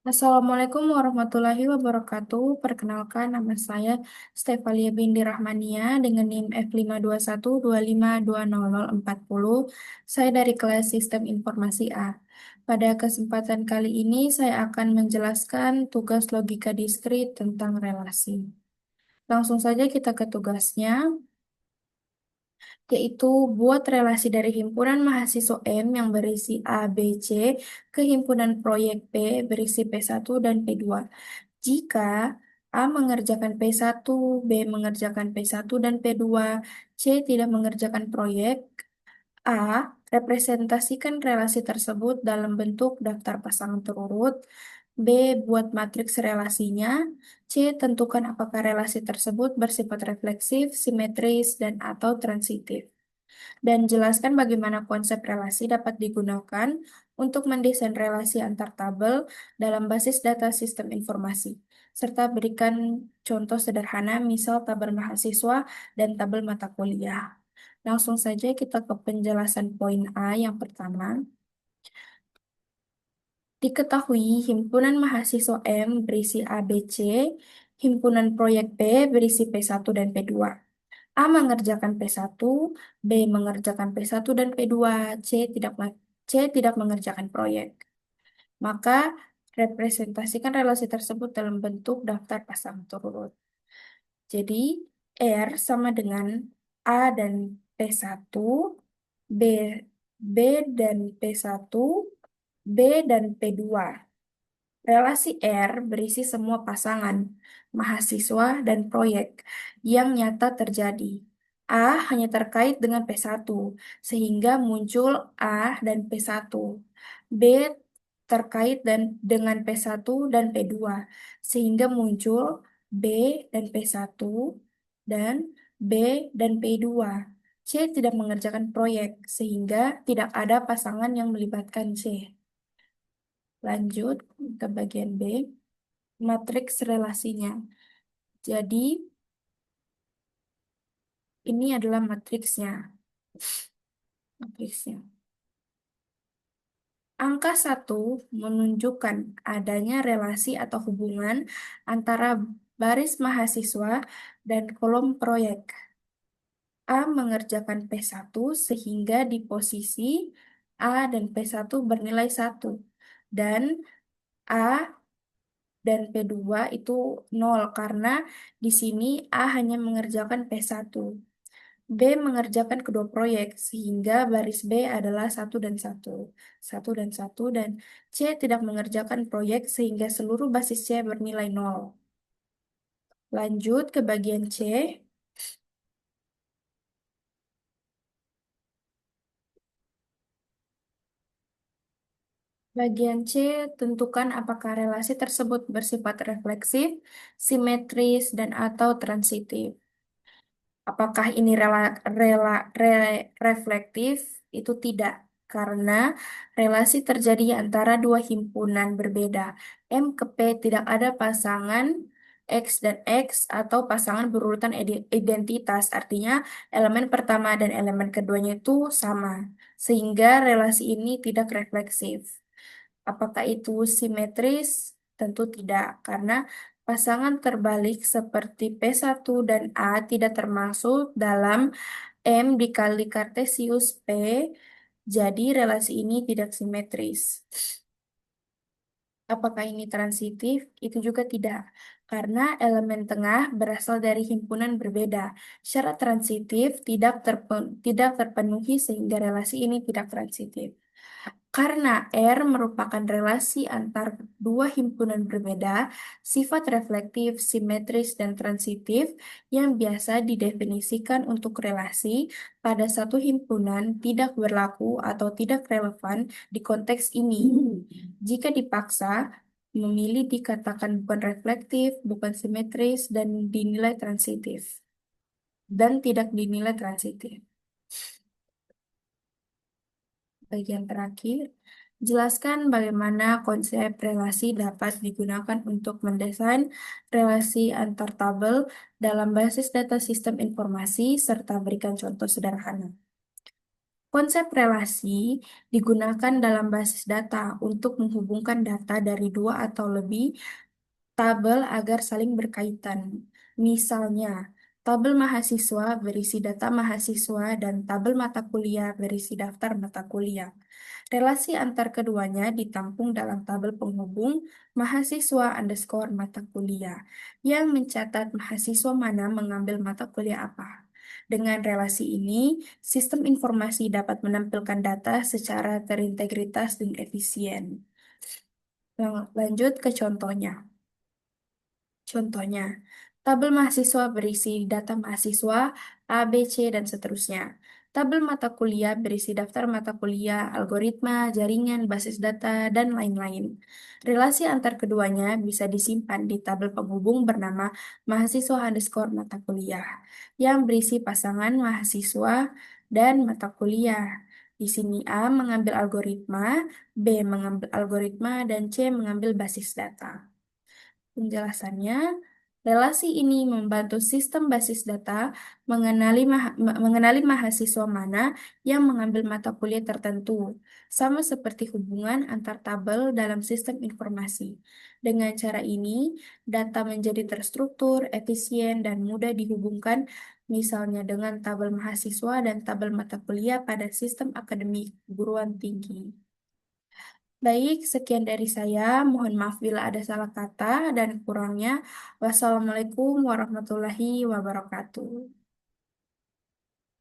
Assalamualaikum warahmatullahi wabarakatuh. Perkenalkan, nama saya Stefalia Bindi Rahmania dengan NIM F521252040. Saya dari kelas Sistem Informasi A. Pada kesempatan kali ini, saya akan menjelaskan tugas logika diskrit tentang relasi. Langsung saja kita ke tugasnya, yaitu buat relasi dari himpunan mahasiswa M yang berisi A, B, C ke himpunan proyek P berisi P1 dan P2. Jika A mengerjakan P1, B mengerjakan P1 dan P2, C tidak mengerjakan proyek, A representasikan relasi tersebut dalam bentuk daftar pasangan terurut, B buat matriks relasinya, C tentukan apakah relasi tersebut bersifat refleksif, simetris, dan atau transitif, dan jelaskan bagaimana konsep relasi dapat digunakan untuk mendesain relasi antar tabel dalam basis data sistem informasi, serta berikan contoh sederhana misal tabel mahasiswa dan tabel mata kuliah. Langsung saja kita ke penjelasan poin A yang pertama. Diketahui himpunan mahasiswa M berisi ABC, himpunan proyek B berisi P1 dan P2. A mengerjakan P1, B mengerjakan P1 dan P2, C tidak mengerjakan proyek. Maka representasikan relasi tersebut dalam bentuk daftar pasang terurut. Jadi R sama dengan A dan P1, B B dan P1, B dan P2. Relasi R berisi semua pasangan, mahasiswa, dan proyek yang nyata terjadi. A hanya terkait dengan P1, sehingga muncul A dan P1. B terkait dengan P1 dan P2, sehingga muncul B dan P1 dan B dan P2. C tidak mengerjakan proyek, sehingga tidak ada pasangan yang melibatkan C. Lanjut ke bagian B, matriks relasinya. Jadi, ini adalah matriksnya. Matriksnya. Angka 1 menunjukkan adanya relasi atau hubungan antara baris mahasiswa dan kolom proyek. A mengerjakan P1 sehingga di posisi A dan P1 bernilai 1. Dan A dan P2 itu 0 karena di sini A hanya mengerjakan P1. B mengerjakan kedua proyek sehingga baris B adalah 1 dan 1. 1 dan 1 dan C tidak mengerjakan proyek sehingga seluruh basis C bernilai 0. Lanjut ke bagian C. Bagian C, tentukan apakah relasi tersebut bersifat refleksif, simetris, dan atau transitif. Apakah ini reflektif? Itu tidak, karena relasi terjadi antara dua himpunan berbeda. M ke P tidak ada pasangan X dan X atau pasangan berurutan identitas, artinya elemen pertama dan elemen keduanya itu sama, sehingga relasi ini tidak refleksif. Apakah itu simetris? Tentu tidak, karena pasangan terbalik seperti P1 dan A tidak termasuk dalam M dikali Kartesius P, jadi relasi ini tidak simetris. Apakah ini transitif? Itu juga tidak, karena elemen tengah berasal dari himpunan berbeda. Syarat transitif tidak terpenuhi sehingga relasi ini tidak transitif. Karena R merupakan relasi antar dua himpunan berbeda, sifat reflektif, simetris, dan transitif yang biasa didefinisikan untuk relasi pada satu himpunan tidak berlaku atau tidak relevan di konteks ini. Jika dipaksa, memilih dikatakan bukan reflektif, bukan simetris, dan dinilai transitif. Dan tidak dinilai transitif. Bagian terakhir, jelaskan bagaimana konsep relasi dapat digunakan untuk mendesain relasi antar tabel dalam basis data sistem informasi serta berikan contoh sederhana. Konsep relasi digunakan dalam basis data untuk menghubungkan data dari dua atau lebih tabel agar saling berkaitan. Misalnya, tabel mahasiswa berisi data mahasiswa dan tabel mata kuliah berisi daftar mata kuliah. Relasi antar keduanya ditampung dalam tabel penghubung mahasiswa underscore mata kuliah yang mencatat mahasiswa mana mengambil mata kuliah apa. Dengan relasi ini, sistem informasi dapat menampilkan data secara terintegritas dan efisien. Lanjut ke contohnya. Contohnya, tabel mahasiswa berisi data mahasiswa A, B, C, dan seterusnya. Tabel mata kuliah berisi daftar mata kuliah, algoritma, jaringan, basis data, dan lain-lain. Relasi antar keduanya bisa disimpan di tabel penghubung bernama mahasiswa underscore mata kuliah, yang berisi pasangan mahasiswa dan mata kuliah. Di sini A mengambil algoritma, B mengambil algoritma, dan C mengambil basis data. Penjelasannya, relasi ini membantu sistem basis data mengenali mahasiswa mana yang mengambil mata kuliah tertentu, sama seperti hubungan antar tabel dalam sistem informasi. Dengan cara ini, data menjadi terstruktur, efisien, dan mudah dihubungkan, misalnya dengan tabel mahasiswa dan tabel mata kuliah pada sistem akademik perguruan tinggi. Baik, sekian dari saya. Mohon maaf bila ada salah kata dan kurangnya. Wassalamualaikum warahmatullahi wabarakatuh.